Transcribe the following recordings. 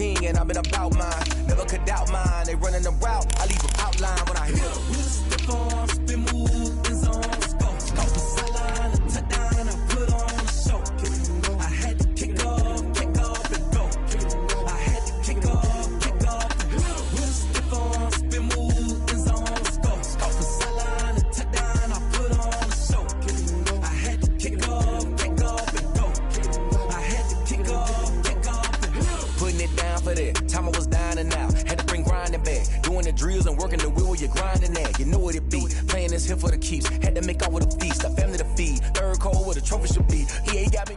king and I've been about mine. Never could doubt mine. They running the route, I leave them outline when I hit them. With a stiff arm, spin move, in zone, let's go. Go for sideline, a touchdown, and I put on a show. I had to kick off and go. I had to kick off and go. With a stiff arm, spin move, in zone, let's go. Go for sideline, a touchdown, I put on a show. I had to kick off and go. I had to kick off and go. Putting it down for that. Time I was down and out. Had to bring grinding back. Doing the drills and working the wheel where you're grinding at. You know what it be. Playing this here for the keeps. Had to make off with a feast. A family to feed. Third cold where the trophy should be. EA got me.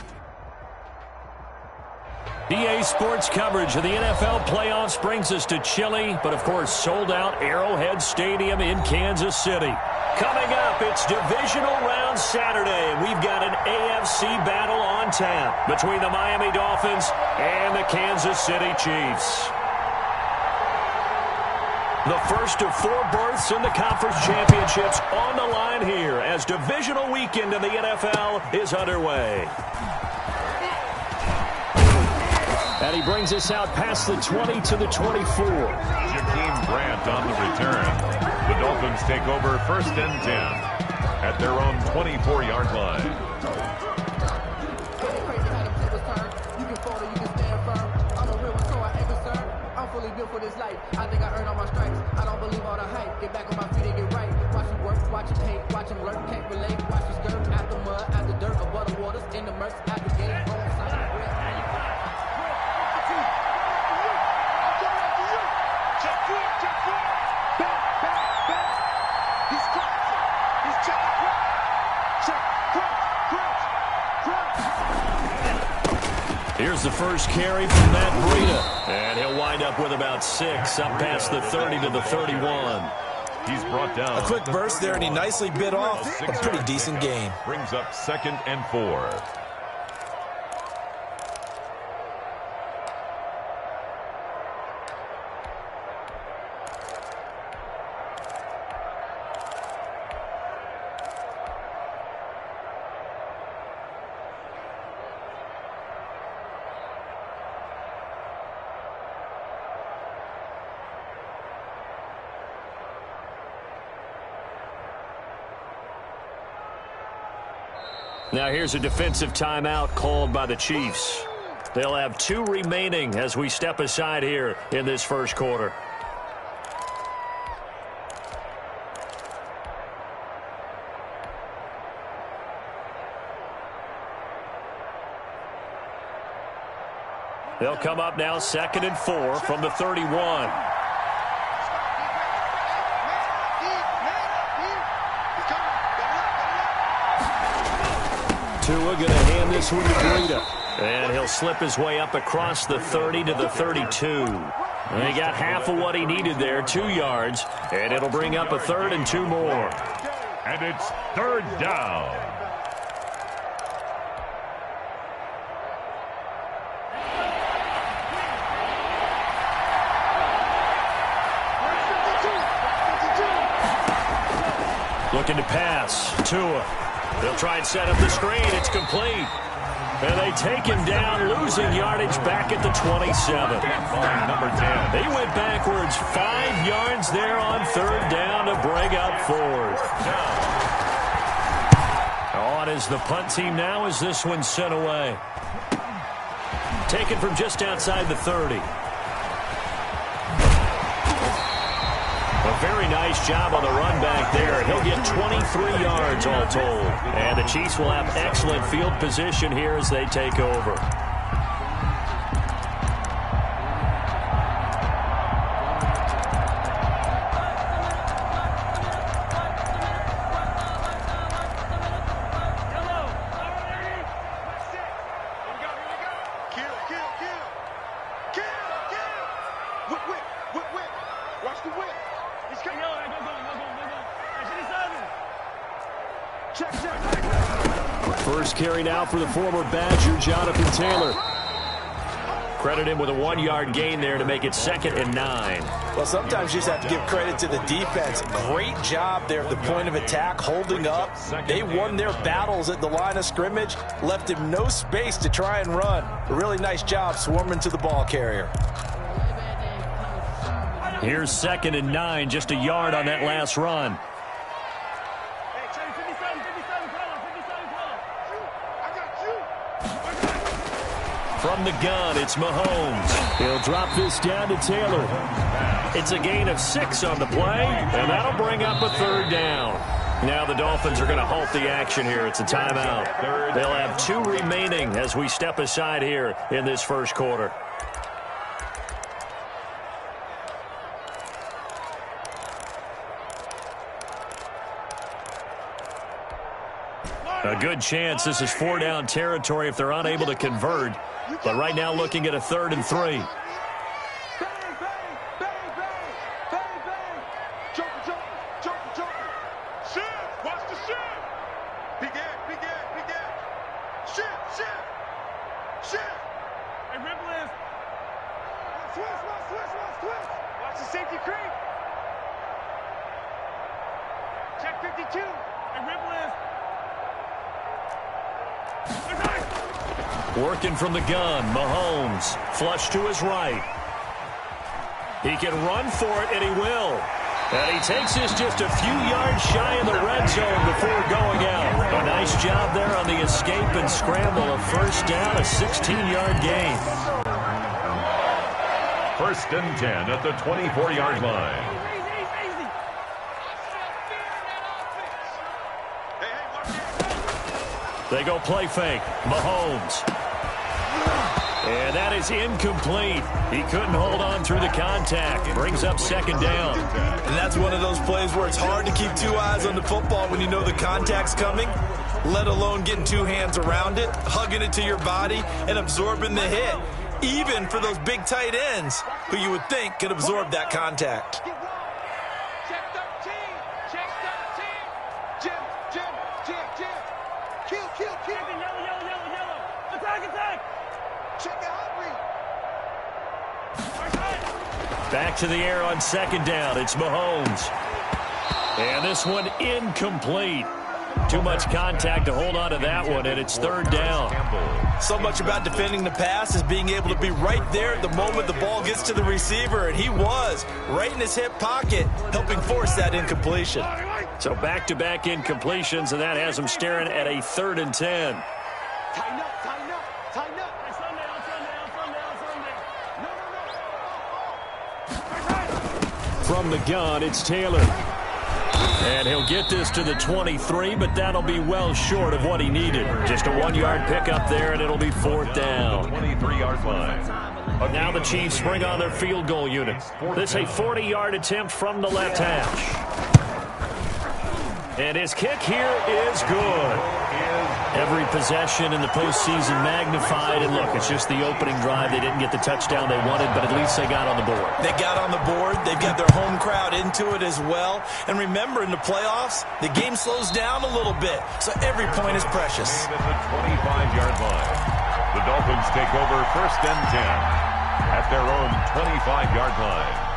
EA Sports coverage of the NFL playoffs brings us to chilly, but of course sold out Arrowhead Stadium in Kansas City. Coming up, it's Divisional Round Saturday, and we've got an AFC battle on tap between the Miami Dolphins and the Kansas City Chiefs. The first of 4 berths in the conference championships on the line here as divisional weekend in the NFL is underway. And he brings us out past the 20 to the 24. Jakeem Grant on the return. The Dolphins take over 1st and 10 at their own 24-yard line. For this life, I think I earned all my stripes. I don't believe all the hype. Get back on my feet and get right. Watch him work, watch him hate, watch him lurk, can't relate. Watch him skirt out the mud, out the dirt, above the waters, in the murks, out the gate, home side of bread. Here's the first carry from Matt Breida. And he'll wind up with about 6 up past the 30 to the 31. He's brought down. A quick burst there, and he nicely bit off a pretty decent gain. Brings up 2nd and 4. Now here's a defensive timeout called by the Chiefs. They'll have 2 remaining as we step aside here in this first quarter. They'll come up now 2nd and 4 from the 31. Tua going to hand this one to Breida. And he'll slip his way up across the 30 to the 32. And he got half of what he needed there, 2 yards. And it'll bring up a 3rd and 2 more. And it's 3rd down. Looking to pass. Tua. They'll try and set up the screen. It's complete. And they take him down, losing yardage back at the 27. Number 10. They went backwards 5 yards there on 3rd down to bring up 4th. On is the punt team now as this one's sent away. Taken from just outside the 30. A very nice job on the run back there. He'll get 23 yards all told. And the Chiefs will have excellent field position here as they take over. First carry now for the former Badger, Jonathan Taylor. Credit him with a 1-yard gain there to make it 2nd and 9. Well, sometimes you just have to give credit to the defense. Great job there at the point of attack, holding up. They won their battles at the line of scrimmage, left him no space to try and run. A really nice job swarming to the ball carrier. Here's 2nd and 9, just a yard on that last run. From the gun, it's Mahomes. He'll drop this down to Taylor. It's a gain of 6 on the play, and that'll bring up a 3rd down. Now the Dolphins are going to halt the action here. It's a timeout. They'll have 2 remaining as we step aside here in this first quarter. A good chance this is 4-down territory if they're unable to convert. But right now looking at a 3rd and 3. Bang, bang, bang, bang, bang. Joker. Shit, watch the shit. Big air. Shit. Hey, Ripple is. Twist. Watch the safety creep. Check 52. Hey, Ripple is. Working from the gun, Mahomes. Flush to his right. He can run for it, and he will. And he takes this just a few yards shy of the red zone before going out. A nice job there on the escape and scramble. A 1st down, a 16-yard gain. 1st and 10 at the 24-yard line. They go play fake. Mahomes. And that is incomplete. He couldn't hold on through the contact. Brings up 2nd down. And that's one of those plays where it's hard to keep 2 eyes on the football when you know the contact's coming, let alone getting 2 hands around it, hugging it to your body, and absorbing the hit. Even for those big tight ends who you would think could absorb that contact. Check 13. Jim. Kill. Yellow. Attack. Check the hot read. Back to the air on 2nd down. It's Mahomes. And this one incomplete. Too much contact to hold on to that one, and it's 3rd down. So much about defending the pass is being able to be right there at the moment the ball gets to the receiver, and he was right in his hip pocket, helping force that incompletion. So back-to-back incompletions, and that has him staring at a 3rd and 10. Tighten up. From the gun, it's Taylor. And he'll get this to the 23, but that'll be well short of what he needed. Just a 1-yard pickup there, and it'll be 4th down. 23-yard line. Now the Chiefs bring on their field goal unit. This a 40-yard attempt from the left hash. And his kick here is good. Every possession in the postseason magnified. And look, it's just the opening drive. They didn't get the touchdown they wanted, but at least they got on the board. They got on the board. They've got their home crowd into it as well. And remember, in the playoffs, the game slows down a little bit. So every point is precious. At the 25-yard line. The Dolphins take over 1st and 10 at their own 25-yard line.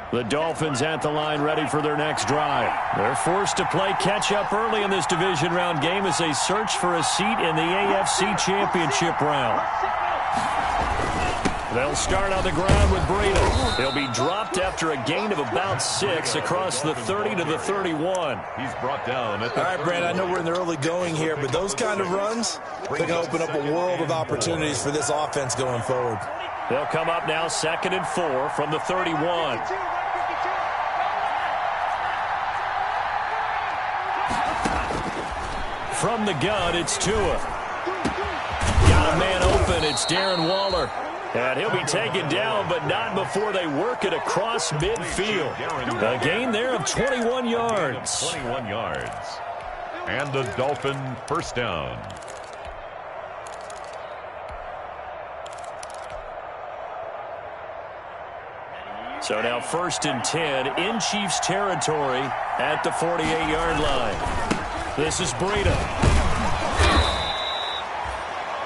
The Dolphins at the line, ready for their next drive. They're forced to play catch-up early in this division round game as they search for a seat in the AFC Championship round. They'll start on the ground with Breida. He'll be dropped after a gain of about 6 across the 30 to the 31. He's brought down at the... All right, Brand, I know we're in the early going here, but those kind of runs, they're going to open up a world of opportunities for this offense going forward. They'll come up now 2nd and 4 from the 31. From the gun, it's Tua. Got a man open. It's Darren Waller. And he'll be taken down, but not before they work it across midfield. A gain there of 21 yards. 21 yards. And the Dolphin first down. So now 1st and 10 in Chiefs territory at the 48-yard line. This is Breida.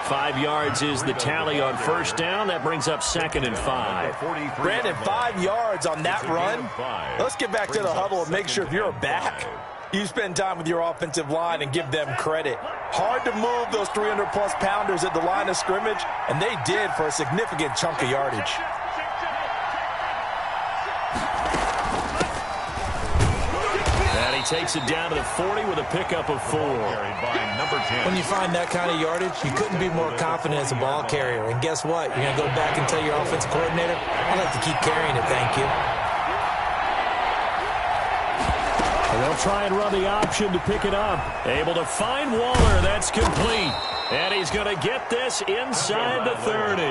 5 yards is the tally on first down. That brings up 2nd and 5. Brandon, 5 yards on that run. Let's get back to the huddle and make sure if you're a back, you spend time with your offensive line and give them credit. Hard to move those 300-plus pounders at the line of scrimmage, and they did for a significant chunk of yardage. Takes it down to the 40 with a pickup of 4. When you find that kind of yardage, you couldn't be more confident as a ball carrier. And guess what? You're going to go back and tell your offensive coordinator, I'd like to keep carrying it, thank you. And they'll try and run the option to pick it up. Able to find Waller. That's complete. And he's going to get this inside the 30.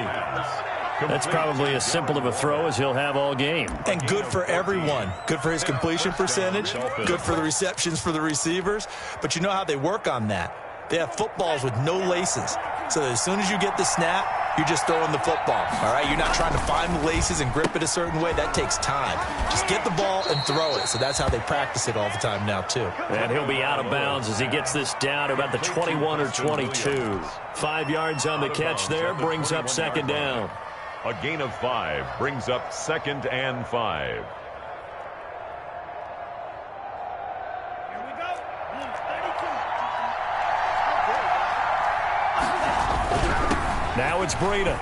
That's probably as simple of a throw as he'll have all game. And good for everyone. Good for his completion percentage. Good for the receptions for the receivers. But you know how they work on that. They have footballs with no laces. So as soon as you get the snap, you're just throwing the football. All right? You're not trying to find the laces and grip it a certain way. That takes time. Just get the ball and throw it. So that's how they practice it all the time now, too. And he'll be out of bounds as he gets this down to about the 21 or 22. 5 yards on the catch there brings up 2nd down. A gain of 5 brings up 2nd and 5. Now it's Breida.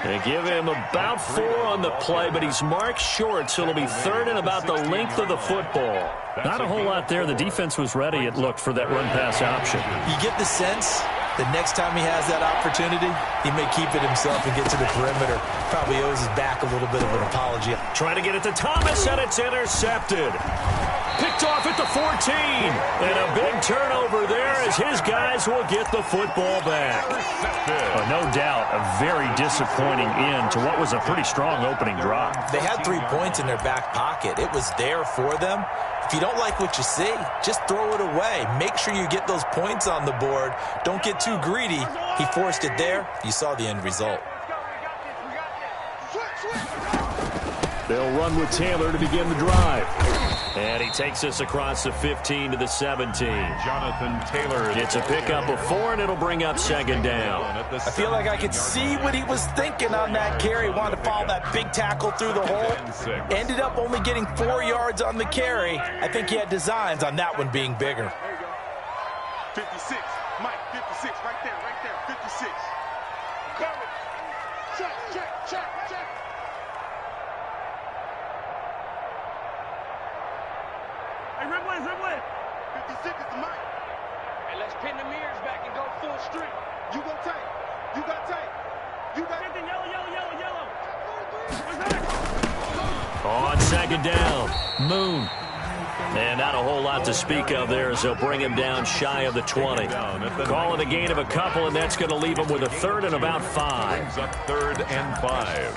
They give him about 4 on the play, but he's marked short, so it'll be 3rd and about the length of the football. Not a whole lot there. The defense was ready, it looked, for that run-pass option. You get the sense that next time he has that opportunity, he may keep it himself and get to the perimeter. Probably owes his back a little bit of an apology. Trying to get it to Thomas, and it's intercepted. Picked off at the 14. And a big turnover there as his guys will get the football back. No doubt a very disappointing end to what was a pretty strong opening drop. They had 3 points in their back pocket. It was there for them. If you don't like what you see, just throw it away. Make sure you get those points on the board. Don't get too greedy. He forced it there. You saw the end result. They'll run with Taylor to begin the drive. And he takes us across the 15 to the 17. Jonathan Taylor gets a pickup of 4, and it'll bring up 2nd down. I feel like I could see what he was thinking on that carry. Wanted to follow that big tackle through the hole. Ended up only getting 4 yards on the carry. I think he had designs on that one being bigger. 56, Mike, 56, right there, 56. Cover. Check. Hey, Rimway. 56 is the Mike. Hey, let's pin the mirrors back and go full strength. You go tight. You got tight. You got it. Yellow. On 2nd down, Moon. And not a whole lot to speak of there as they'll bring him down shy of the 20. Call it a gain of a couple, and that's going to leave him with a 3rd and about 5. Brings up 3rd and 5.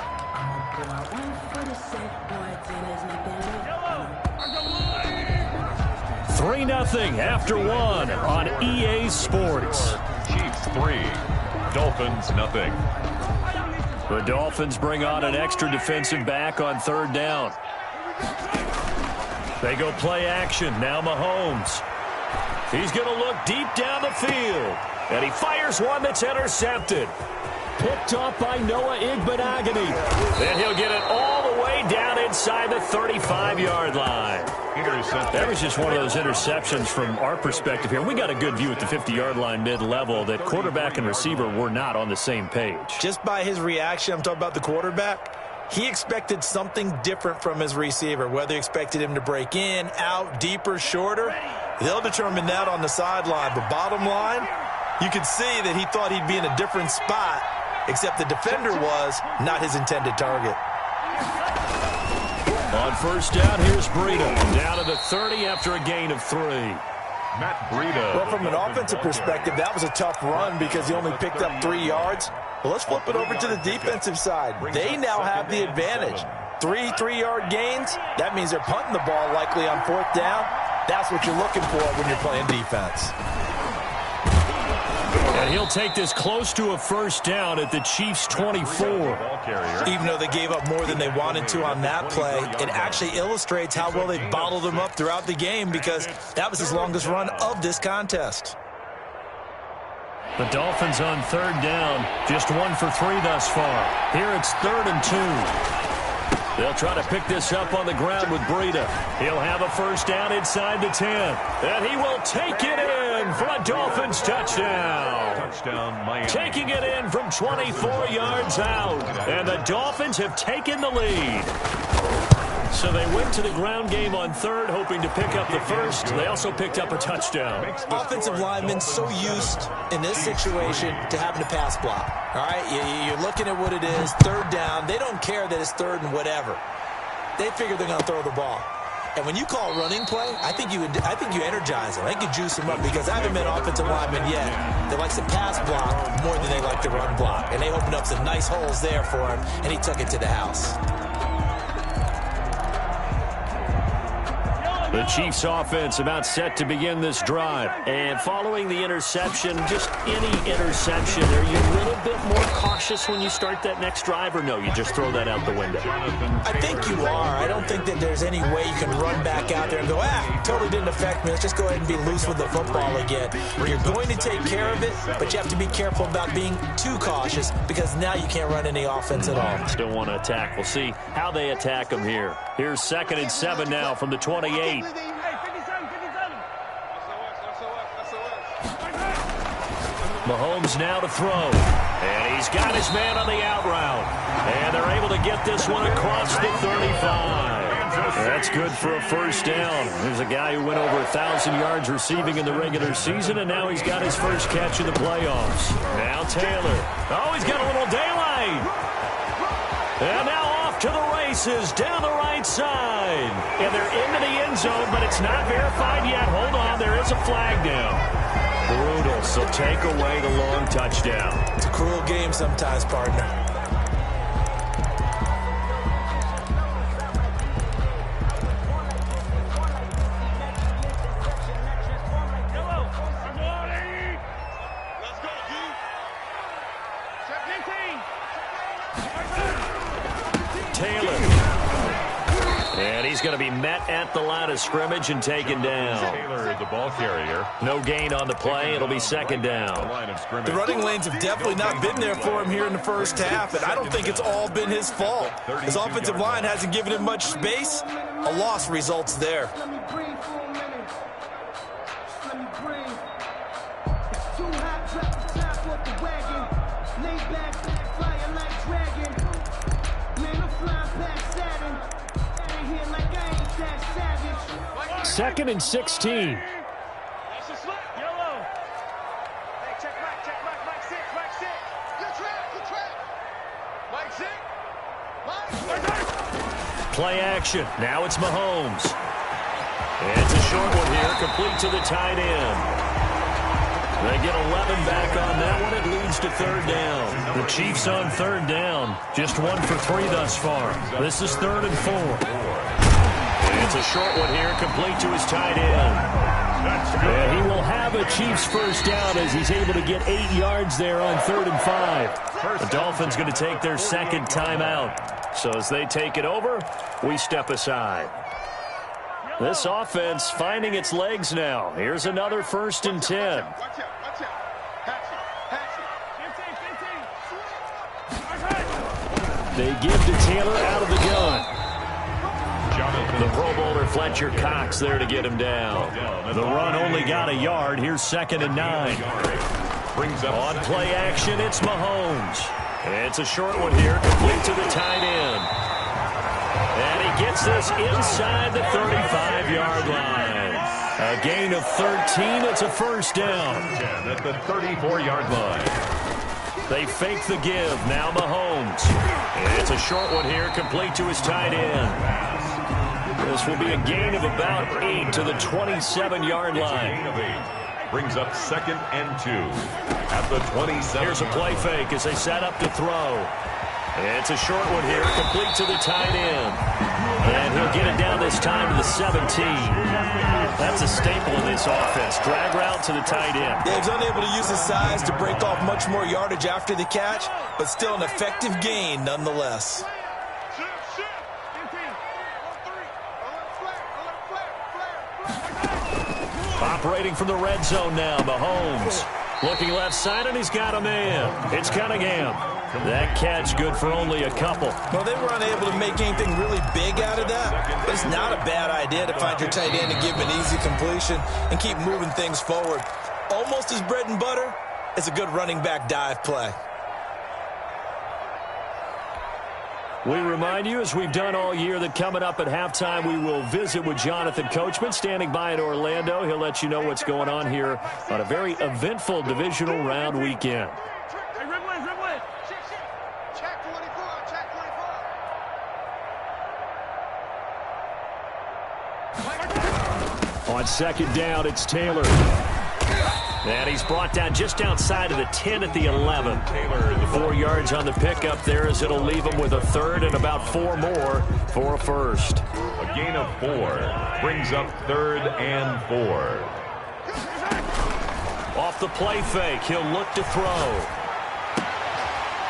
3-0 after 1 on EA Sports. Chiefs 3, Dolphins 0. The Dolphins bring on an extra defensive back on 3rd down. They go play action. Now Mahomes. He's going to look deep down the field. And he fires one that's intercepted. Picked off by Noah Igbenogany. Then he'll get it all the way down inside the 35-yard line. intercepted. That was just one of those interceptions from our perspective here. We got a good view at the 50-yard line mid-level that quarterback and receiver were not on the same page. Just by his reaction, I'm talking about the quarterback, he expected something different from his receiver, whether he expected him to break in, out, deeper, shorter. They'll determine that on the sideline. But bottom line, you could see that he thought he'd be in a different spot, except the defender was not his intended target. On first down, here's Breida. Down to the 30 after a gain of 3. Matt Breida. Well, from an offensive perspective, that was a tough run because he only picked up 3 yards. Well, let's flip it over to the defensive side. They now have the advantage. 3 3-yard gains, that means they're punting the ball likely on fourth down. That's what you're looking for when you're playing defense. And he'll take this close to a first down at the Chiefs' 24. Even though they gave up more than they wanted to on that play, it actually illustrates how well they bottled them up throughout the game because that was his longest run of this contest. The Dolphins on third down, just 1 for 3 thus far. Here it's 3rd and 2. They'll try to pick this up on the ground with Breida. He'll have a first down inside the 10. And he will take it in for a Dolphins touchdown. Touchdown, Miami. Taking it in from 24 yards out. And the Dolphins have taken the lead. So they went to the ground game on third, hoping to pick up the first. They also picked up a touchdown. Offensive linemen so used in this situation to having to pass block. All right, you're looking at what it is, third down. They don't care that it's third and whatever. They figure they're going to throw the ball. And when you call a running play, I think you energize them. I think you juice them up because I haven't met offensive linemen yet that likes to pass block more than they like to run block. And they opened up some nice holes there for him, and he took it to the house. The Chiefs offense about set to begin this drive. And following the interception, just any interception, are you a little bit more cautious when you start that next drive, or no, you just throw that out the window? I think you are. I don't think that there's any way you can run back out there and go, totally didn't affect me. Let's just go ahead and be loose with the football again. You're going to take care of it, but you have to be careful about being too cautious because now you can't run any offense at all. Still want to attack. We'll see how they attack them here. Here's 2nd and 7 now from the 28. Mahomes now to throw. And he's got his man on the out route. And they're able to get this one across the 35. That's good for a first down. There's a guy who went over 1,000 yards receiving in the regular season, and now he's got his first catch in the playoffs. Now Taylor. Oh, he's got a little daylight. And now off to the races down the right side. And they're into the end zone, but it's not verified yet. Hold on, there is a flag down. Brutal, so take away the long touchdown. It's a cruel game sometimes, partner. Going to be met at the line of scrimmage and taken down. Taylor is the ball carrier. No gain on the play. It'll be 2nd down. The running lanes have definitely not been there for him here in the first half, and I don't think it's all been his fault. His offensive line hasn't given him much space. A loss results there. Let me breathe for a minute. Let me breathe. It's too hot, drop the top off the wagon. Lay back, flying like dragon. Man, I'm flying past Saturn. Out of here like I ain't that savage. 2nd and 16. That's a slip. Yellow. Hey, check Mike 6, Mike 6. Good trap. Mike 6. Play action. Now it's Mahomes. It's a short one here, complete to the tight end. They get 11 back on that one. It leads to 3rd down. The Chiefs on 3rd down. Just 1 for 3 thus far. This is 3rd and 4. It's a short one here, complete to his tight end. And he will have a Chiefs first down as he's able to get 8 yards there on 3rd and 5. The Dolphins going to take their 2nd timeout. So as they take it over, we step aside. This offense finding its legs now. Here's another 1st and 10. They give to Taylor out of the gun. Jonathan The Pro Bowler Fletcher Cox there to get him down. The run only got a yard. Here's 2nd and 9. On play action, it's Mahomes. It's a short one here, complete to the tight end. And he gets this inside the 35-yard line. A gain of 13. It's a first down. At the 34-yard line. They fake the give. Now Mahomes. It's a short one here, complete to his tight end. This will be a gain of about 8 to the 27-yard line. Brings up 2nd and 2 at the 27. Here's a play fake as they set up to throw. It's a short one here, complete to the tight end. And he'll get it down this time to the 17. That's a staple in this offense. Drag route to the tight end. Dave's unable to use his size to break off much more yardage after the catch, but still an effective gain nonetheless. Operating from the red zone now, Mahomes. Looking left side, and he's got a man. It's Cunningham. That catch good for only a couple. Well, they were unable to make anything really big out of that, but it's not a bad idea to find your tight end and give him an easy completion and keep moving things forward. Almost as bread and butter as a good running back dive play. We remind you, as we've done all year, that coming up at halftime, we will visit with Jonathan Coachman, standing by in Orlando. He'll let you know what's going on here on a very eventful divisional round weekend. On 2nd down, it's Taylor. And he's brought down just outside of the 10 at the 11. 4 yards on the pickup there, as it'll leave him with a 3rd and about 4 more for a first. A gain of 4 brings up 3rd and 4. Off the play fake, he'll look to throw.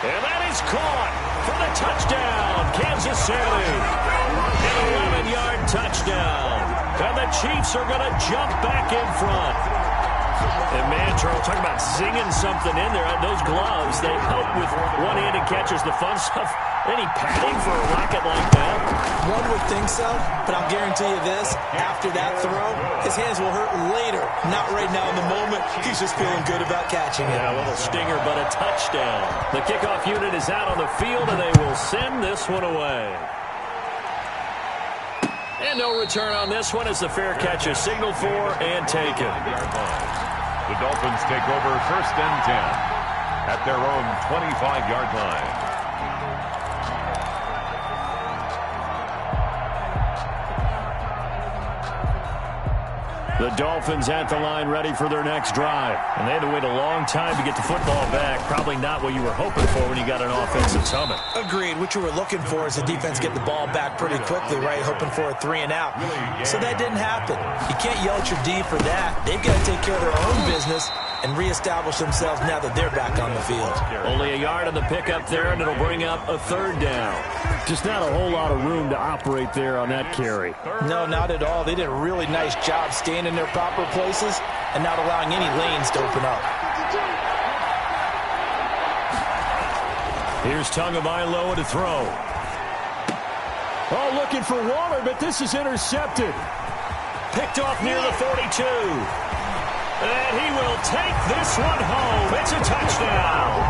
And that is caught for the touchdown, Kansas City. An 11-yard touchdown. And the Chiefs are going to jump back in front. And man, Charles, talk about zinging something in there. Those gloves, they help with one-handed catches, the fun stuff. Any padding for a rocket like that? One would think so, but I'll guarantee you this. After that throw, his hands will hurt later. Not right now in the moment. He's just feeling good about catching it. Yeah, a little stinger, but a touchdown. The kickoff unit is out on the field, and they will send this one away. And no return on this one as the fair catch is signaled for and taken. The Dolphins take over 1st and 10 at their own 25-yard line. The Dolphins at the line, ready for their next drive. And they had to wait a long time to get the football back. Probably not what you were hoping for when you got an offensive summit. Agreed. What you were looking for is the defense get the ball back pretty quickly, right? Hoping for a 3 and out. So that didn't happen. You can't yell at your D for that. They've got to take care of their own business and reestablish themselves now that they're back on the field. Only a yard on the pickup there, and it'll bring up a 3rd down. Just not a whole lot of room to operate there on that carry. No, not at all. They did a really nice job staying in their proper places and not allowing any lanes to open up. Here's Tagovailoa to throw. Oh, looking for Waller, but this is intercepted. Picked off near the 42. And he will take this one home. It's a touchdown.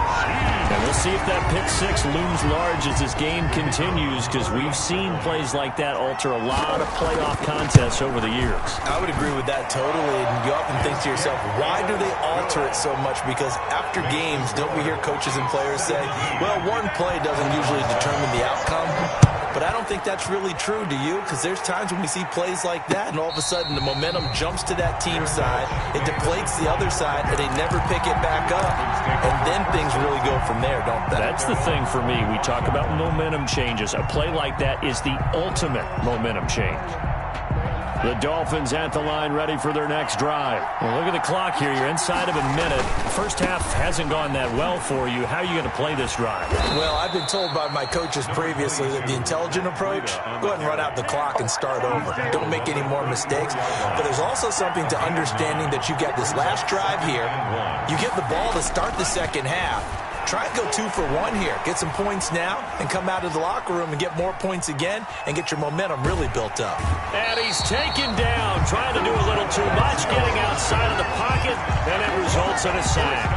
And we'll see if that pick 6 looms large as this game continues, because we've seen plays like that alter a lot of playoff contests over the years. I would agree with that totally. And you often think to yourself, why do they alter it so much? Because after games, don't we hear coaches and players say, well, one play doesn't usually determine the outcome? But I don't think that's really true, do you? Because there's times when we see plays like that, and all of a sudden the momentum jumps to that team side, it deflates the other side, and they never pick it back up. And then things really go from there, don't they? That's the thing for me. We talk about momentum changes. A play like that is the ultimate momentum change. The Dolphins at the line, ready for their next drive. Well, look at the clock here. You're inside of a minute. First half hasn't gone that well for you. How are you going to play this drive? Well, I've been told by my coaches previously that the intelligent approach, go ahead and run out the clock and start over. Don't make any more mistakes. But there's also something to understanding that you get this last drive here. You get the ball to start the second half. Try and go 2 for 1 here. Get some points now and come out of the locker room and get more points again and get your momentum really built up. And he's taken down, trying to do a little too much, getting outside of the pocket, and it results in a sack.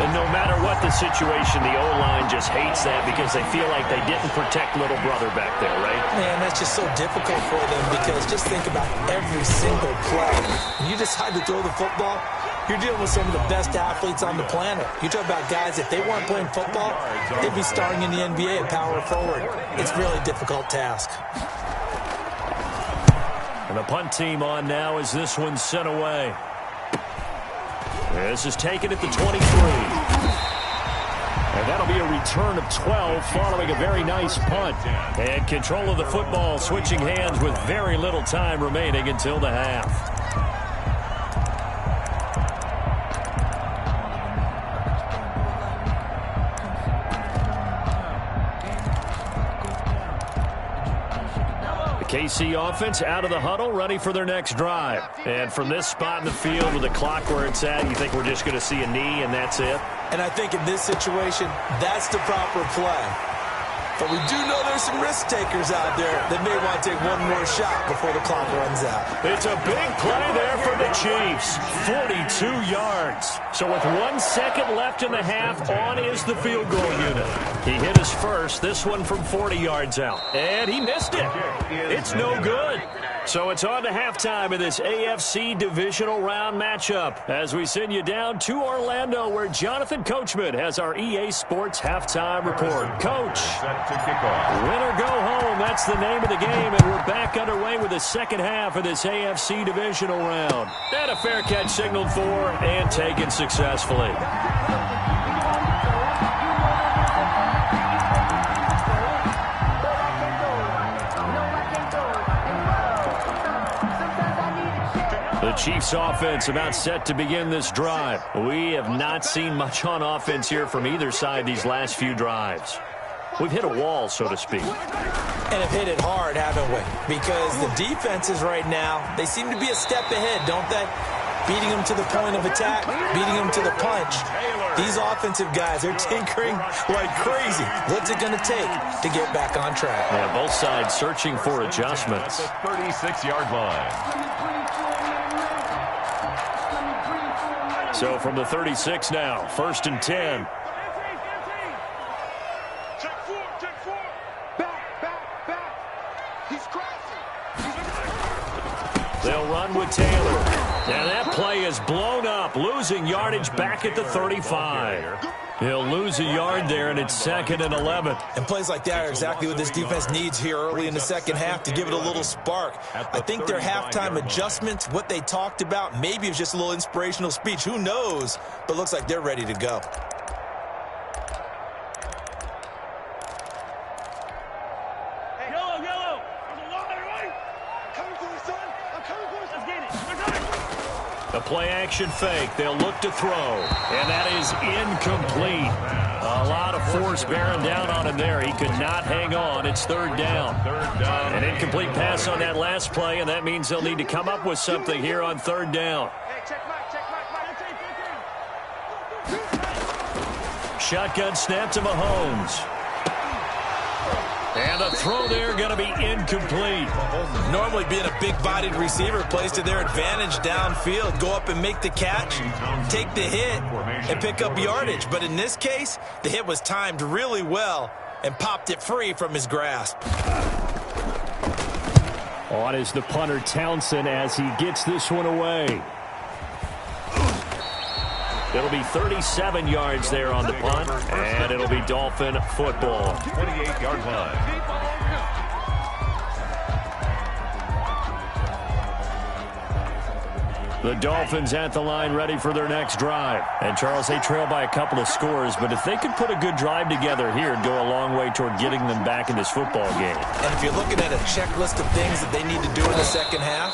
And no matter what the situation, the O-line just hates that because they feel like they didn't protect little brother back there, right? Man, that's just so difficult for them because just think about every single play. When you decide to throw the football, you're dealing with some of the best athletes on the planet. You talk about guys, if they weren't playing football, they'd be starring in the NBA at power forward. It's a really difficult task. And the punt team on now as this one's sent away. This is taken at the 23. And that'll be a return of 12 following a very nice punt. And control of the football switching hands with very little time remaining until the half. KC offense out of the huddle, ready for their next drive. And from this spot in the field with the clock where it's at, you think we're just going to see a knee and that's it? And I think in this situation, that's the proper play. But we do know there's some risk takers out there that may want to take one more shot before the clock runs out. It's a big play there for the Chiefs. 42 yards. So with 1 second left in the half, on is the field goal unit. He hit his first, this one from 40 yards out. And he missed it. It's no good. So it's on to halftime of this AFC divisional round matchup as we send you down to Orlando where Jonathan Coachman has our EA Sports halftime report. Coach, win or go home, that's the name of the game, and we're back underway with the second half of this AFC divisional round. And a fair catch signaled for and taken successfully. The Chiefs offense about set to begin this drive. We have not seen much on offense here from either side these last few drives. We've hit a wall, so to speak. And have hit it hard, haven't we? Because the defenses right now, they seem to be a step ahead, don't they? Beating them to the point of attack, beating them to the punch. These offensive guys, they're tinkering like crazy. What's it going to take to get back on track? Yeah, both sides searching for adjustments. 36-yard line. So from the 36 now, 1st and 10. Check four. Back. He's crossing. They'll run with Taylor. And that play is blown up, losing yardage back at the 35. He'll lose a yard there, and it's 2nd and 11. And plays like that are exactly what this defense needs here early in the second half to give it a little spark. I think their halftime adjustments, what they talked about, maybe it was just a little inspirational speech. Who knows? But looks like they're ready to go. Yellow. There's a line, right? I'm coming for you, son. I'm coming for you. Let's get it. The play action fake. They'll look to throw. And that is incomplete. A lot of force bearing down on him there. He could not hang on. It's 3rd down. An incomplete pass on that last play, and that means they'll need to come up with something here on 3rd down. Hey, check Mike. Shotgun snap to Mahomes. And the throw there going to be incomplete. Normally being a big-bodied receiver plays to their advantage downfield. Go up and make the catch, take the hit, and pick up yardage. But in this case, the hit was timed really well and popped it free from his grasp. On is the punter Townsend as he gets this one away. It'll be 37 yards there on the punt, and it'll be Dolphin football. 28-yard line. The Dolphins at the line ready for their next drive. And, Charles, they trail by a couple of scores, but if they could put a good drive together here, it'd go a long way toward getting them back in this football game. And if you're looking at a checklist of things that they need to do in the second half,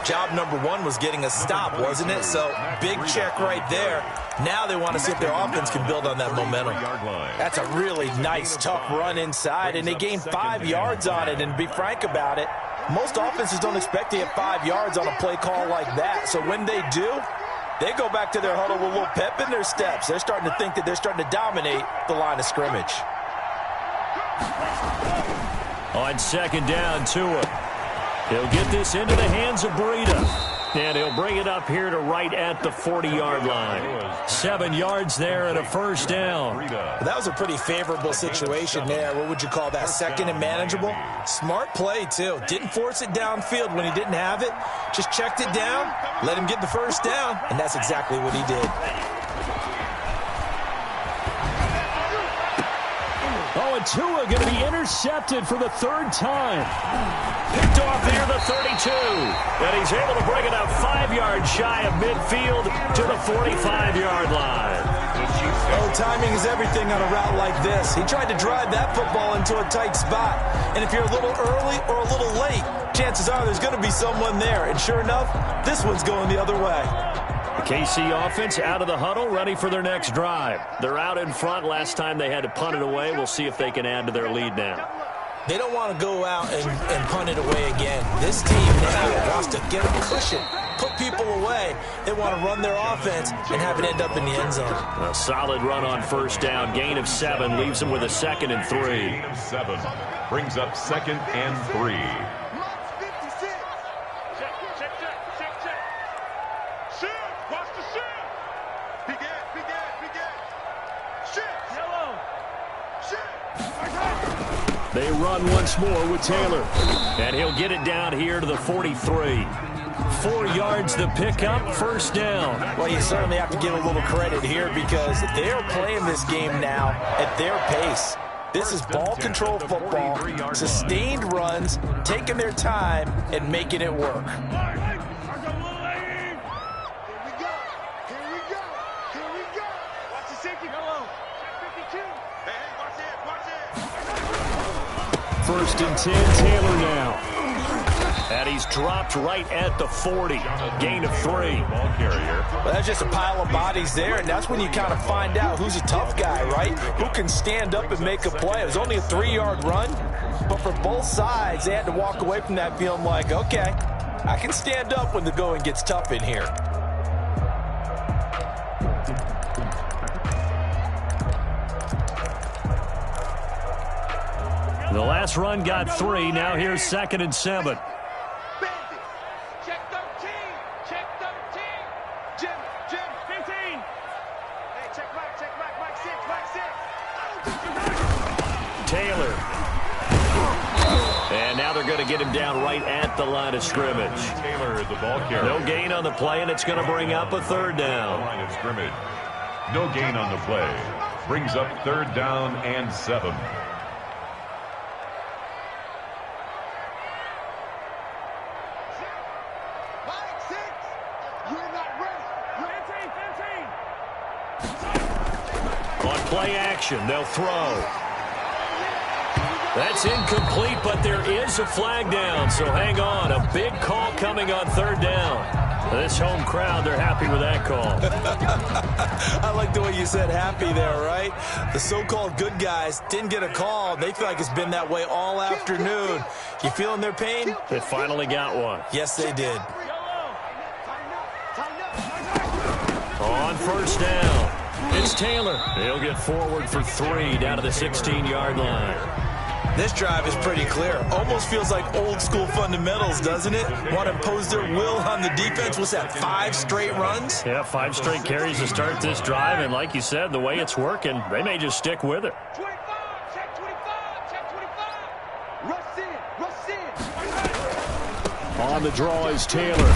job number 1 was getting a stop, wasn't it? So, big check right there. Now they want to see if their offense can build on that momentum. That's a really nice, tough run inside, and they gained 5 yards on it. And to be frank about it, most offenses don't expect to get 5 yards on a play call like that. So when they do, They go back to their huddle with a little pep in their steps. They're starting to think that they're starting to dominate the line of scrimmage. On second down, Tua. He'll get this into the hands of Breida. And he'll bring it up here to right at the 40-yard line. 7 yards there and a first down. That was a pretty favorable situation there. What would you call that? Second and manageable? Smart play, too. Didn't force it downfield when he didn't have it. Just checked it down, let him get the first down, and that's exactly what he did. Oh, and Tua going to be intercepted for the third time. Picked off near the 32. And he's able to bring it up 5 yards shy of midfield to the 45-yard line. Oh, timing is everything on a route like this. He tried to drive that football into a tight spot. And if you're a little early or a little late, chances are there's going to be someone there. And sure enough, this one's going the other way. The KC offense out of the huddle, ready for their next drive. They're out in front. Last time they had to punt it away. We'll see if they can add to their lead now. They don't want to go out and punt it away again. This team now wants to get a cushion, put people away. They want to run their offense and have it end up in the end zone. A solid run on first down. Gain of 7 leaves them with a 2nd and 3. Gain of 7 brings up 2nd and 3. They run once more with Taylor. And he'll get it down here to the 43. 4 yards the pickup, first down. Well, you certainly have to give a little credit here because they are playing this game now at their pace. This is ball control football, sustained runs, taking their time and making it work. First and 10, Taylor now. And he's dropped right at the 40. Gain of 3. Ball carrier. Well, that's just a pile of bodies there, and that's when you kind of find out who's a tough guy, right? Who can stand up and make a play. It was only a 3-yard run, but for both sides, they had to walk away from that feeling like, okay, I can stand up when the going gets tough in here. The last run got 3. Now here's 2nd and 7. Check 13. Check 13. Jim, 15. Hey, check Mike 6. Taylor. And now they're going to get him down right at the line of scrimmage. Taylor, the ball carrier. No gain on the play, and it's going to bring up a 3rd down. Line of scrimmage. No gain on the play. Brings up 3rd down and 7. Play action. They'll throw. That's incomplete, but there is a flag down, so hang on. A big call coming on 3rd down. This home crowd, they're happy with that call. I like the way you said happy there, right? The so-called good guys didn't get a call. They feel like it's been that way all afternoon. You feeling their pain? They finally got one. Yes, they did. On first down. It's Taylor. He'll get forward for 3 down to the 16-yard line. This drive is pretty clear. Almost feels like old school fundamentals, doesn't it? Want to impose their will on the defense. What's that, 5 straight runs? Yeah, 5 straight carries to start this drive. And like you said, the way it's working, they may just stick with it. 25, check 25, check 25. Rush in. On the draw is Taylor.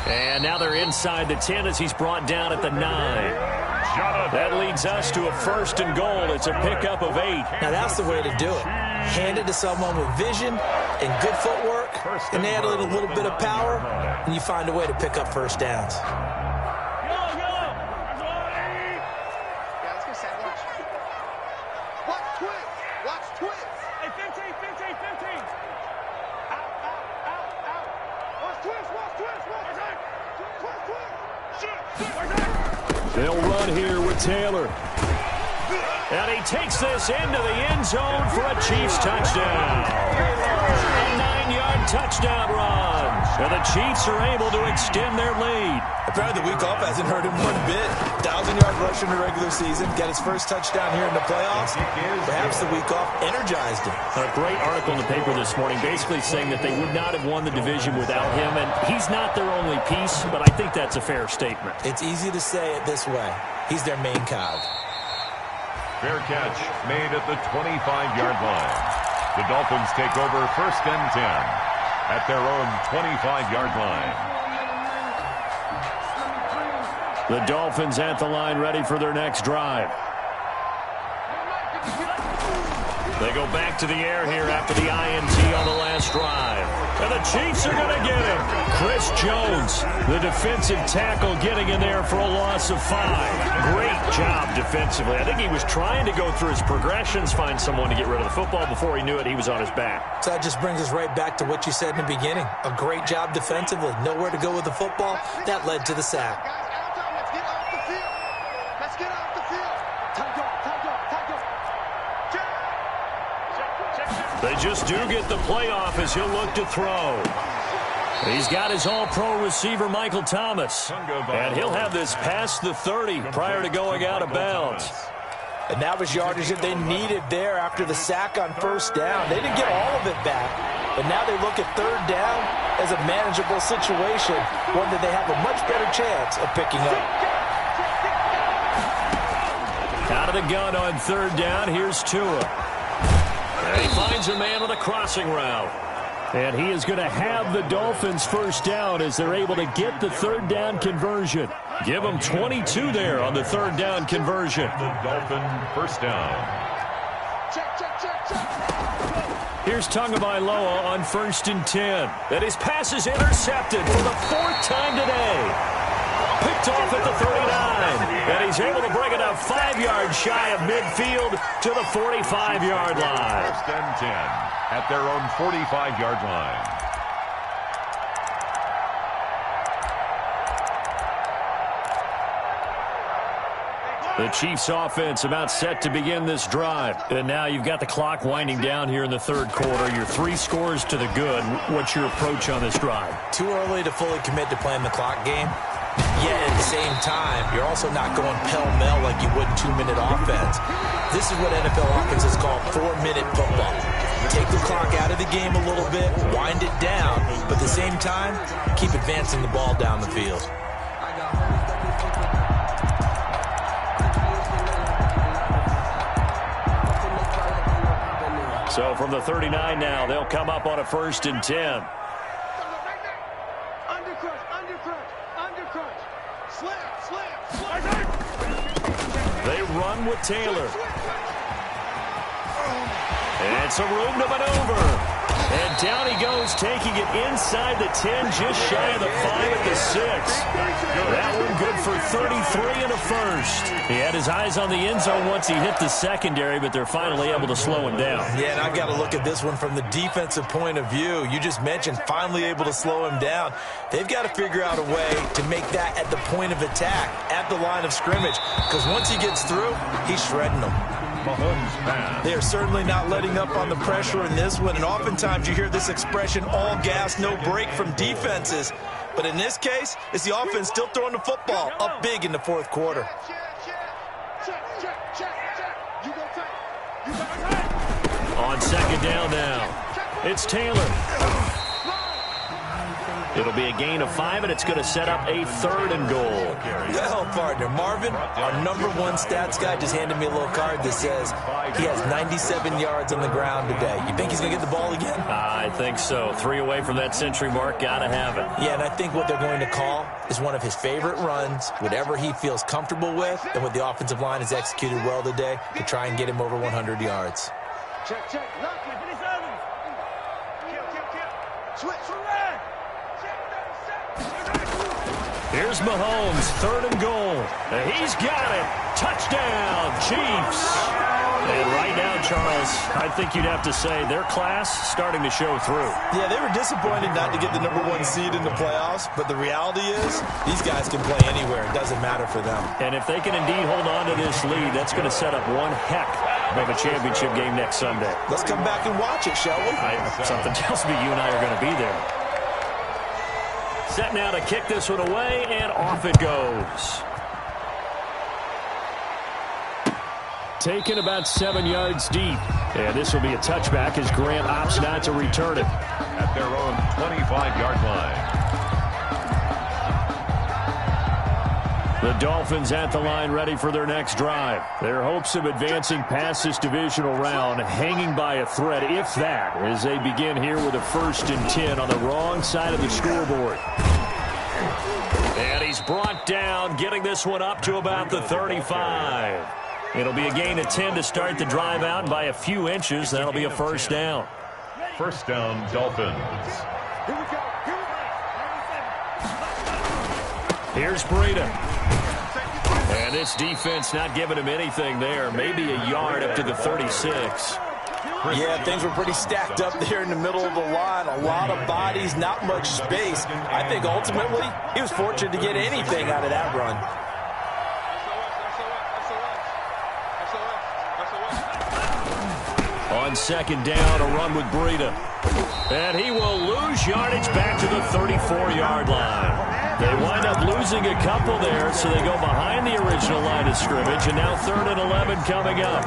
And now they're inside the 10 as he's brought down at the 9. That leads us to a 1st and goal. It's a pickup of 8. Now that's the way to do it. Hand it to someone with vision and good footwork, and add a little bit of power, and you find a way to pick up first downs. They'll run here with Taylor. And he takes this into the end zone for a Chiefs touchdown. A 9-yard touchdown run. And the the Chiefs are able to extend their lead. Apparently the week off hasn't hurt him one bit. 1,000-yard rush in the regular season. Got his first touchdown here in the playoffs. Perhaps the week off energized him. A great article in the paper this morning basically saying that they would not have won the division without him. And he's not their only piece, but I think that's a fair statement. It's easy to say it this way. He's their main cog. Fair catch made at the 25-yard line. The Dolphins take over 1st and 10 at their own 25-yard line. The Dolphins at the line ready for their next drive. They go back to the air here after the INT on the last drive. And the Chiefs are going to get him. Chris Jones, the defensive tackle, getting in there for a loss of 5. Great job defensively. I think he was trying to go through his progressions, find someone to get rid of the football. Before he knew it, he was on his back. So that just brings us right back to what you said in the beginning. A great job defensively. Nowhere to go with the football. That led to the sack. They just do get the playoff as he'll look to throw. He's got his all-pro receiver, Michael Thomas. And he'll have this past the 30 prior to going out of bounds. And that was yardage that they needed there after the sack on 1st down. They didn't get all of it back, but now they look at 3rd down as a manageable situation, one that they have a much better chance of picking up. Out of the gun on 3rd down, here's Tua. And he finds a man on a crossing route. And he is going to have the Dolphins 1st down as they're able to get the 3rd down conversion. Give them 22 there on the 3rd down conversion. The Dolphin 1st down. Here's Tagovailoa on 1st and 10. And his pass is intercepted for the 4th time today. Picked off at the 39. And he's able to bring it up 5 yards shy of midfield to the 45-yard line. 1st and 10 at their own 45-yard line. The Chiefs offense about set to begin this drive. And now you've got the clock winding down here in the 3rd quarter. You're 3 scores to the good. What's your approach on this drive? Too early to fully commit to playing the clock game. Yet at the same time, you're also not going pell-mell like you would 2-minute offense. This is what NFL offenses call 4-minute football. Take the clock out of the game a little bit, wind it down, but at the same time, keep advancing the ball down the field. So from the 39 now, they'll come up on a 1st and 10. They run with Taylor. And it's a room to maneuver. And down he goes, taking it inside the 10, just shy of the 5 at the 6. That one good for 33 and a 1st. He had his eyes on the end zone once he hit the secondary, but they're finally able to slow him down. Yeah, and I've got to look at this one from the defensive point of view. You just mentioned finally able to slow him down. They've got to figure out a way to make that at the point of attack, at the line of scrimmage, because once he gets through, he's shredding them. They are certainly not letting up on the pressure in this one, and oftentimes you hear this expression, all gas, no break from defenses. But in this case, it's the offense still throwing the football up big in the 4th quarter. On 2nd down now, it's Taylor. It'll be a gain of 5, and it's going to set up a 3rd and goal. Well, partner, Marvin, our #1 stats guy, just handed me a little card that says he has 97 yards on the ground today. You think he's going to get the ball again? I think so. 3 away from that century mark. Got to have it. Yeah, and I think what they're going to call is one of his favorite runs, whatever he feels comfortable with, and what the offensive line has executed well today to try and get him over 100 yards. Check. Lock it. Switch. Here's Mahomes, 3rd and goal. And he's got it. Touchdown, Chiefs. And right now, Charles, I think you'd have to say their class starting to show through. Yeah, they were disappointed not to get the #1 seed in the playoffs, but the reality is these guys can play anywhere. It doesn't matter for them. And if they can indeed hold on to this lead, that's going to set up one heck of a championship game next Sunday. Let's come back and watch it, shall we? Something tells me you and I are going to be there. Set now to kick this one away, and off it goes. Taken about 7 yards deep. And this will be a touchback as Grant opts not to return it. At their own 25-yard line. The Dolphins at the line ready for their next drive. Their hopes of advancing past this divisional round hanging by a thread, if that, as they begin here with a 1st and 10 on the wrong side of the scoreboard. And he's brought down, getting this one up to about the 35. It'll be a gain of 10 to start the drive out, and by a few inches, that'll be a 1st down. 1st down, Dolphins. Here's Breida. And this defense not giving him anything there. Maybe a yard up to the 36. Yeah, things were pretty stacked up there in the middle of the line. A lot of bodies, not much space. I think ultimately he was fortunate to get anything out of that run. On 2nd down, a run with Breida. And he will lose yardage back to the 34-yard line. They wind up losing a couple there, so they go behind the original line of scrimmage, and now 3rd and 11 coming up.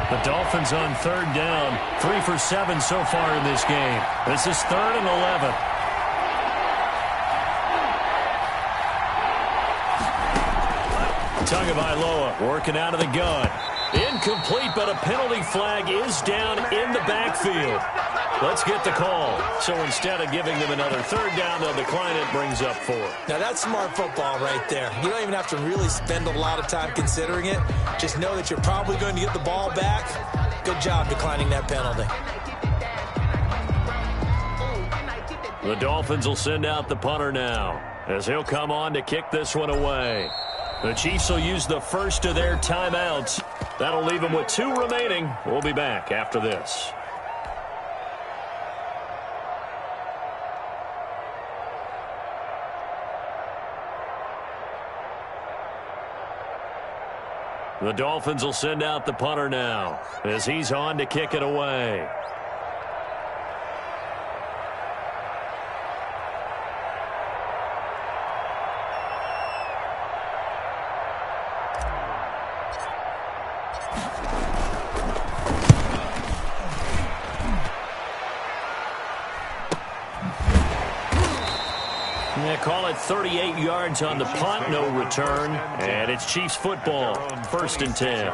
The Dolphins on 3rd down, 3 for 7 so far in this game. This is 3rd and 11. Tagovailoa working out of the gun. Incomplete, but a penalty flag is down in the backfield. Let's get the call. So instead of giving them another 3rd down, they'll decline it, brings up 4. Now that's smart football right there. You don't even have to really spend a lot of time considering it. Just know that you're probably going to get the ball back. Good job declining that penalty. The Dolphins will send out the punter now, as he'll come on to kick this one away. The Chiefs will use the first of their timeouts. That'll leave them with 2 remaining. We'll be back after this. The Dolphins will send out the punter now, as he's on to kick it away. Call it 38 yards on the punt, no return, and it's Chiefs football, 1st and 10.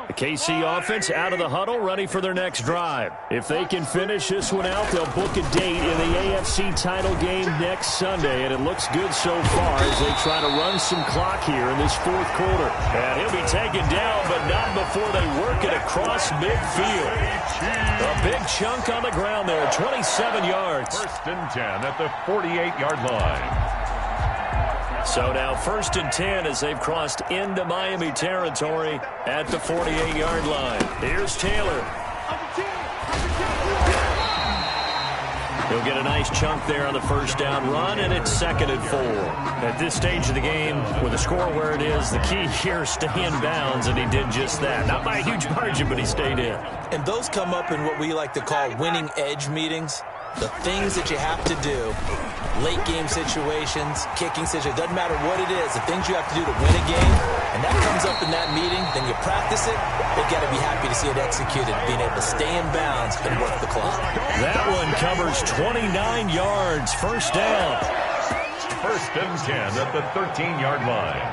The KC offense out of the huddle, ready for their next drive. If they can finish this one out, they'll book a date in the AFC title game next Sunday, and it looks good so far as they try to run some clock here in this 4th quarter. And he'll be taken down, but not before they work it across midfield. A big chunk on the ground there, 27 yards. 1st and 10 at the 48-yard line. So now 1st and 10 as they've crossed into Miami territory at the 48-yard line. Here's Taylor. He'll get a nice chunk there on the 1st down run, and it's 2nd and 4. At this stage of the game, with the score where it is, the key here is stay in bounds, and he did just that. Not by a huge margin, but he stayed in. And those come up in what we like to call winning edge meetings. The things that you have to do, late game situations, kicking situations, doesn't matter what it is, the things you have to do to win a game, and that comes up in that meeting, then you practice it, they've got to be happy to see it executed, being able to stay in bounds and work the clock. That one covers 29 yards, 1st down. 1st and 10 at the 13-yard line.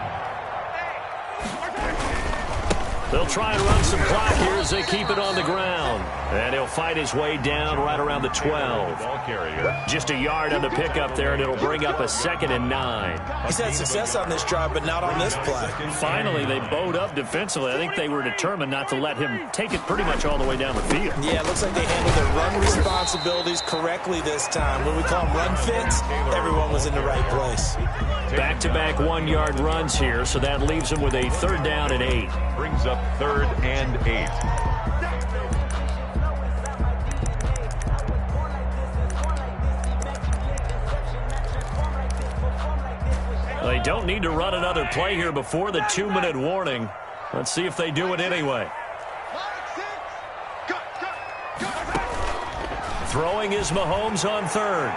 They'll try and run some clock here as they keep it on the ground. And he'll fight his way down right around the 12. Ball carrier. Just a yard on the pickup there, and it'll bring up a 2nd and 9. He's had success on this drive, but not on this play. Finally, they bowed up defensively. I think they were determined not to let him take it pretty much all the way down the field. Yeah, it looks like they handled their run responsibilities correctly this time. When we call them run fits, everyone was in the right place. Back-to-back 1-yard runs here, so that leaves them with a 3rd down and 8. Brings up 3rd and 8. They don't need to run another play here before the 2-minute warning. Let's see if they do it anyway. Throwing is Mahomes on third.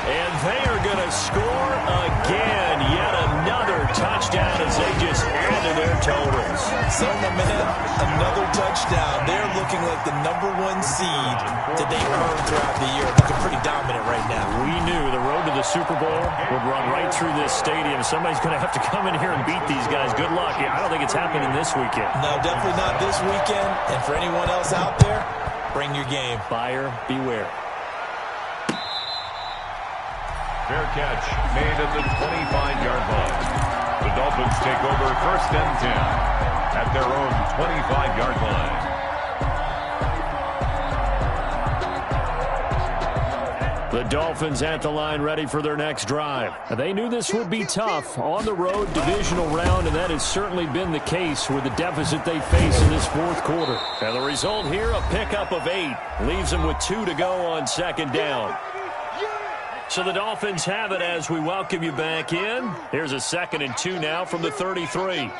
And they are going to score again. Yet another touchdown as they just add to their totals. So, my man, another touchdown. They're looking like the #1 seed that they earned throughout the year. Looking pretty dominant right now. We knew the road to the Super Bowl would run right through this stadium. Somebody's going to have to come in here and beat these guys. Good luck. I don't think it's happening this weekend. No, definitely not this weekend. And for anyone else out there, bring your game. Buyer beware. Fair catch made at the 25-yard line. The Dolphins take over 1st and 10 at their own 25-yard line. The Dolphins at the line ready for their next drive. They knew this would be tough on the road divisional round, and that has certainly been the case with the deficit they face in this 4th quarter. And the result here, a pickup of 8. Leaves them with 2 to go on 2nd down. So the Dolphins have it as we welcome you back in. Here's a 2nd and 2 now from the 33.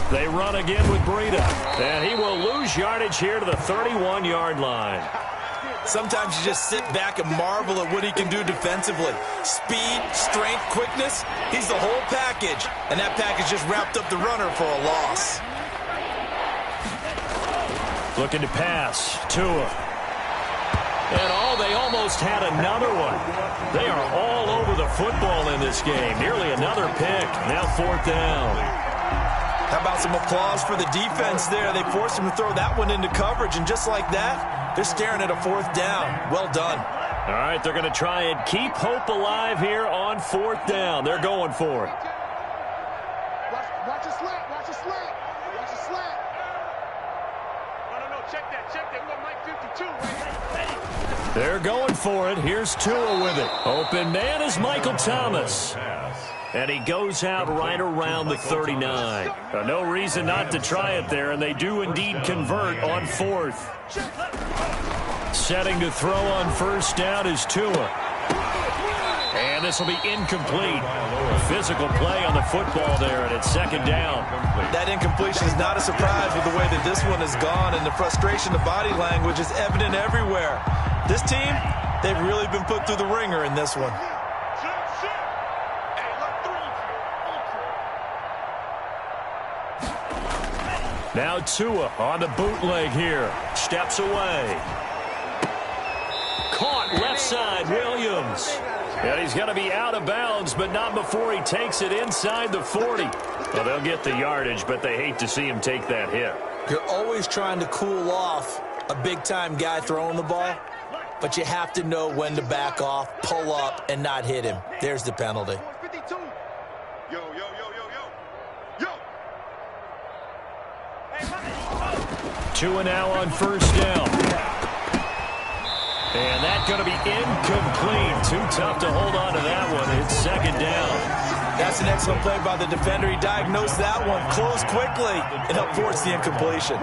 They run again with Breida. And he will lose yardage here to the 31-yard line. Sometimes you just sit back and marvel at what he can do defensively. Speed, strength, quickness, he's the whole package. And that package just wrapped up the runner for a loss. Looking to pass. Tua. And they almost had another one. They are all over the football in this game. Nearly another pick. Now 4th down. How about some applause for the defense there? They forced him to throw that one into coverage, and just like that, they're staring at a 4th down. Well done. All right, they're going to try and keep hope alive here on 4th down. They're going for it. Watch a slant. Watch a slant. Watch a slant. No. Check that. What Mike 52 right. They're going for it. Here's Tua with it. Open man is Michael Thomas. And he goes out right around the 39. No reason not to try it there, and they do indeed convert on 4th. Setting to throw on 1st down is Tua. And this will be incomplete. Physical play on the football there, and it's 2nd down. That incompletion is not a surprise with the way that this one has gone, and the frustration of body language is evident everywhere. This team, they've really been put through the ringer in this one. Now Tua on the bootleg here. Steps away. Caught left side, Williams. And he's going to be out of bounds, but not before he takes it inside the 40. Well, they'll get the yardage, but they hate to see him take that hit. You're always trying to cool off a big-time guy throwing the ball, but you have to know when to back off, pull up, and not hit him. There's the penalty. Tua now on 1st down. And that's going to be incomplete. Too tough to hold on to that one. It's 2nd down. That's an excellent play by the defender. He diagnosed that one, closed quickly, and helped force the incompletion.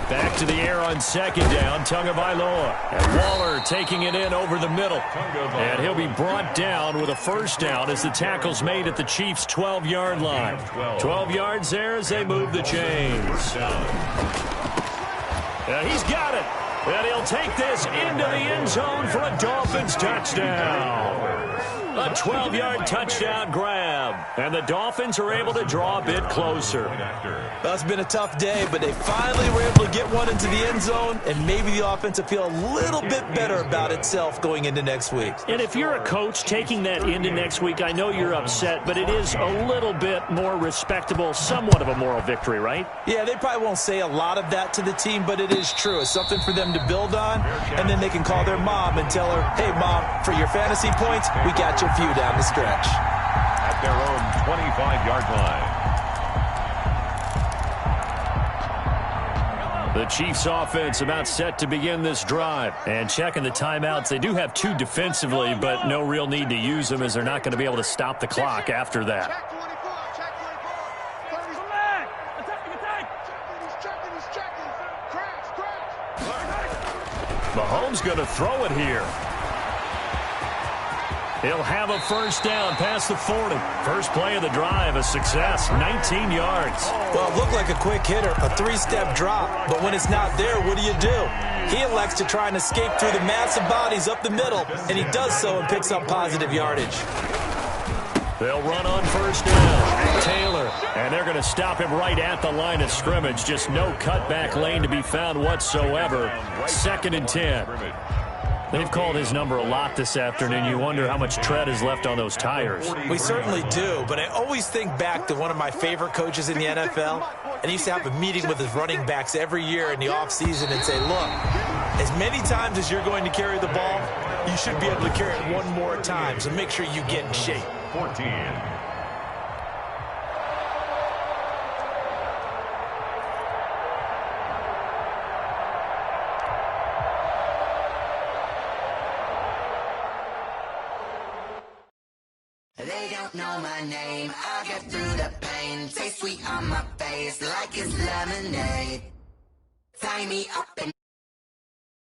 Back to the air on 2nd down, Tagovailoa. And Waller taking it in over the middle. And he'll be brought down with a 1st down as the tackle's made at the Chiefs' 12-yard line. 12 yards there as they move the chains. And he's got it. And he'll take this into the end zone for a Dolphins touchdown. A 12-yard touchdown grab. And the Dolphins are able to draw a bit closer. Well, it's been a tough day, but they finally were able to get one into the end zone, and maybe the offense will feel a little bit better about itself going into next week. And if you're a coach taking that into next week, I know you're upset, but it is a little bit more respectable, somewhat of a moral victory, right? Yeah, they probably won't say a lot of that to the team, but it is true. It's something for them to build on, and then they can call their mom and tell her, hey, Mom, for your fantasy points, we got you a few down the stretch. At their own 25-yard line. The Chiefs offense about set to begin this drive. And checking the timeouts, they do have 2 defensively, but no real need to use them as they're not going to be able to stop the clock after that. Mahomes going to throw it here. He'll have a first down past the 40. First play of the drive, a success, 19 yards. Well, it looked like a quick hitter, a three-step drop. But when it's not there, what do? He elects to try and escape through the massive bodies up the middle, and he does so and picks up positive yardage. They'll run on first down. Taylor. And they're going to stop him right at the line of scrimmage. Just no cutback lane to be found whatsoever. 2nd and 10. They've called his number a lot this afternoon. You wonder how much tread is left on those tires. We certainly do, but I always think back to one of my favorite coaches in the NFL, and he used to have a meeting with his running backs every year in the offseason and say, look, as many times as you're going to carry the ball, you should be able to carry it one more time, so make sure you get in shape. 14. They don't know my name, I get through the pain. Taste sweet on my face like it's lemonade. Tie me up and